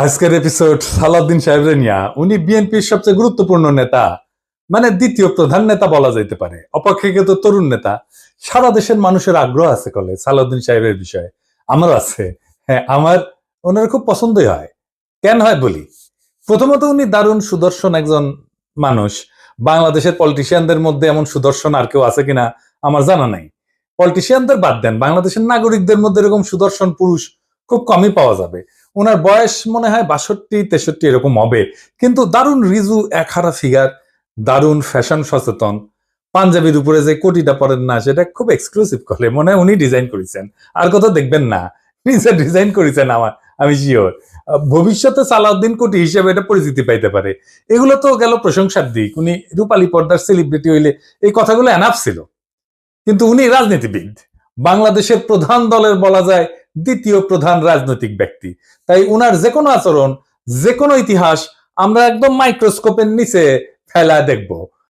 আজকের এপিসোড সালাউদ্দিন সাহেব নিয়া। উনি বিএনপির সবচেয়ে গুরুত্বপূর্ণ নেতা, মানে দ্বিতীয় প্রধান নেতা বলা যাইতে পারে, অপেক্ষাকৃত তরুণ নেতা। সারা দেশের মানুষের আগ্রহ আছে কলে সালাউদ্দিন সাহেবের বিষয়ে, আমারও আছে। হ্যাঁ, আমার ওনার খুব পছন্দই হয়। কেন হয় বলি। প্রথমত, উনি দারুণ সুদর্শন একজন মানুষ। বাংলাদেশের পলিটিশিয়ানদের মধ্যে এমন সুদর্শন আর কেউ আছে কিনা আমার জানা নাই। পলিটিশিয়ানদের বাদ দেন, বাংলাদেশের নাগরিকদের মধ্যে এরকম সুদর্শন পুরুষ খুব কমই পাওয়া যাবে। ওনার বয়স মনে হয় 62-63 এরকম হবে, কিন্তু দারুণ রিজু একহারা ফিগার, দারুণ ফ্যাশন সচেতন। পাঞ্জাবির উপরে যে কোটিটা পরেন না, সেটা খুব এক্সক্লুসিভ করে, মনে হয় উনি ডিজাইন করেছেন, আর কোথাও দেখবেন না। নিজে ডিজাইন করেছেন, আমি শিওর। ভবিষ্যতে সালাউদ্দিন কোটি হিসেবে এটা পরিচিতি পাইতে পারে। এগুলো তো গেল প্রশংসার দিক। উনি রূপালী পর্দার সেলিব্রিটি হইলে এই কথাগুলো এনাফ ছিল, কিন্তু উনি রাজনীতিবিদ, বাংলাদেশের প্রধান দলের বলা যায় দ্বিতীয় প্রধান রাজনৈতিক ব্যক্তি। তাই উনার যে কোনো আচরণ, যে কোনো ইতিহাস আমরা একদম মাইক্রোস্কোপের নিচে ফেলা দেখব।